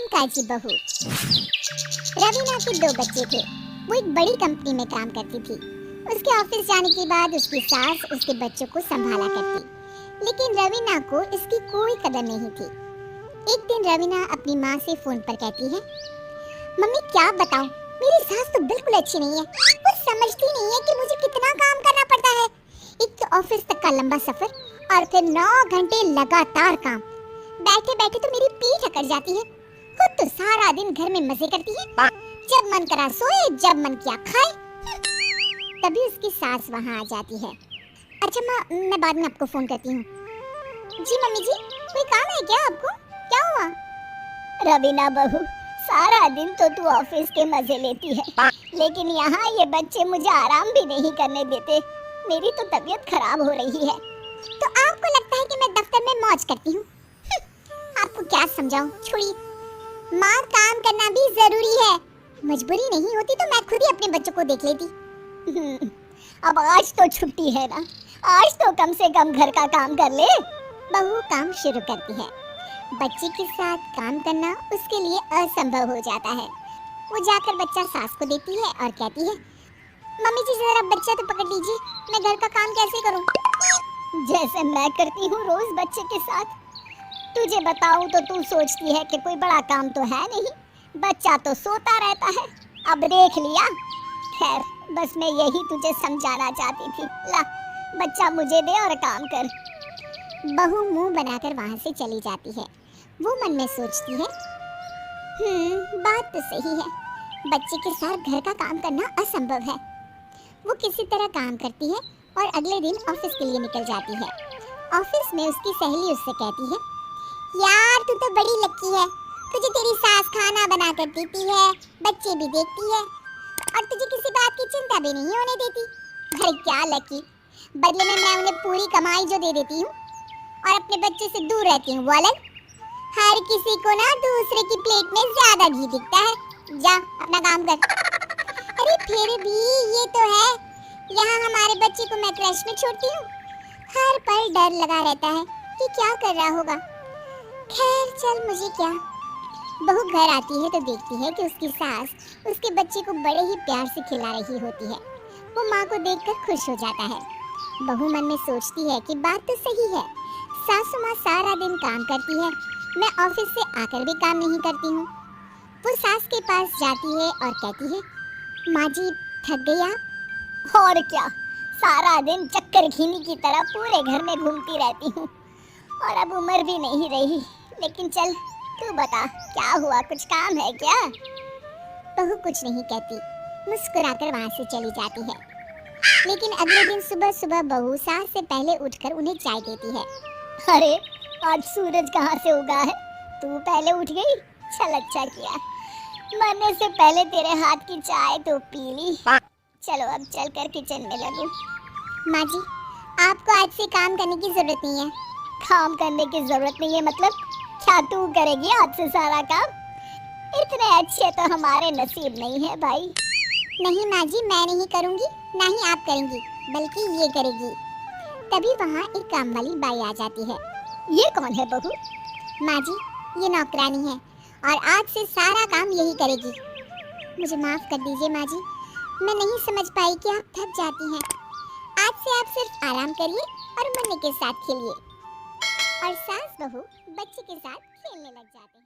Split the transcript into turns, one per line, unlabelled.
कामकाजी बहू। रवीना के दो बच्चे थे। वो एक बड़ी कंपनी में काम करती थी। उसके ऑफिस जाने के बाद उसकी सास उसके बच्चों को संभाला करती, लेकिन रवीना को इसकी कोई कदर नहीं थी। एक दिन रवीना अपनी माँ से फोन पर कहती है, मम्मी क्या बताऊं, मेरी सास तो बिल्कुल अच्छी नहीं है। वो समझती नहीं है कि मुझे कितना काम करना पड़ता है। एक तो ऑफिस तक का लंबा सफर और फिर 9 घंटे लगातार काम। बैठे बैठे तो मेरी पीठ अकड़ जाती है। खुद तो सारा दिन घर में मजे करती है, जब मन करा सोए, जब मन किया खाए। तभी उसकी सास वहाँ आ जाती है। अच्छा माँ, मैं बाद में आपको फोन करती हूँ। जी मम्मी जी, कोई काम है क्या आपको? क्या हुआ?
रवीना बहू, सारा दिन तो तू ऑफिस के मजे लेती है, लेकिन यहाँ ये बच्चे मुझे आराम भी नहीं करने देते। मेरी तो तबीयत खराब हो रही है।
तो आपको लगता है कि मैं दफ्तर में मौज करती हूँ? आपको क्या समझाऊं, छोड़िए। माँ, काम करना भी जरूरी है। मजबूरी नहीं होती तो मैं खुद ही अपने बच्चों को देख लेती।
अब आज तो छुट्टी है ना, आज तो कम से कम घर का काम कर ले।
बहू काम शुरू करती है। बच्चे के साथ काम करना उसके लिए असंभव हो जाता है। वो जाकर बच्चा सास को देती है और कहती है, मम्मी जी जरा बच्चा तो पकड़ लीजिए, मैं घर का काम कैसे करूं?
जैसे मैं करती हूँ रोज बच्चे के साथ। तुझे बताऊं तो तू सोचती है कि कोई बड़ा काम तो है नहीं, बच्चा तो सोता रहता है। अब देख लिया। खैर, बस मैं यही तुझे समझाना चाहती थी। ला, बच्चा मुझे दे और काम कर।
बहू मुंह बनाकर वहां से चली जाती है। वो मन में सोचती है, बात तो सही है, बच्चे के साथ घर का काम करना असंभव है। वो किसी तरह काम करती है और अगले दिन ऑफिस के लिए निकल जाती है। ऑफिस में उसकी सहेली उससे कहती है, यार तू तो बड़ी लकी है, तुझे तेरी सास खाना बना कर देती है, बच्चे भी देखती है और तुझे किसी बात की चिंता भी नहीं होने देती। अरे क्या लकी, बदले में मैं उन्हें पूरी कमाई जो दे देती हूँ और अपने बच्चे से दूर रहती हूँ, वो अलग। हर किसी को ना दूसरे की प्लेट में ज्यादा घी दिखता है। जा अपना काम कर। अरे फिर भी ये तो है, यहाँ हमारे बच्चे को मैं क्रश में छोड़ती हूँ, हर पल डर लगा रहता है कि क्या कर रहा होगा। खैर चल, मुझे क्या। बहू घर आती है तो देखती है कि उसकी सास उसके बच्चे को बड़े ही प्यार से खिला रही होती है। वो माँ को देखकर खुश हो जाता है। बहू मन में सोचती है कि बात तो सही है, सासू माँ सारा दिन काम करती है, मैं ऑफिस से आकर भी काम नहीं करती हूँ। वो सास के पास जाती है और कहती है, माँ जी थक गई आप?
और क्या, सारा दिन चक्कर खीनी की तरह पूरे घर में घूमती रहती हूँ और अब उम्र भी नहीं रही। लेकिन चल तू बता, क्या हुआ, कुछ काम है क्या?
बहू कुछ नहीं कहती, मुस्कुराकर वहाँ से चली जाती है। लेकिन अगले दिन सुबह सुबह बहू सास से पहले उठकर उन्हें चाय देती है।
अरे आज सूरज कहाँ से उगा है, तू पहले उठ गई। चल अच्छा किया, मरने से पहले तेरे हाथ की चाय तो पी ली। चलो अब चलकर किचन में लगूं।
माँ जी, आपको आज से काम करने की जरूरत नहीं है।
काम करने की जरूरत नहीं है मतलब? क्या तू करेगी आज से सारा काम? इतने अच्छे तो हमारे नसीब नहीं है भाई।
नहीं माँ जी, मैं नहीं करूँगी, ना ही आप करेंगी, बल्कि ये करेगी। तभी वहाँ एक काम वाली बाई आ जाती है।
ये कौन है बहू?
माँ जी, ये नौकरानी है और आज से सारा काम यही करेगी। मुझे माफ कर दीजिए माँ जी, मैं नहीं समझ पाई कि आप थक जाती हैं। आज से आप सिर्फ आराम करिए और मुन्ने के साथ खेलिए। और सास बहू बच्चे के साथ खेलने लग जाते हैं।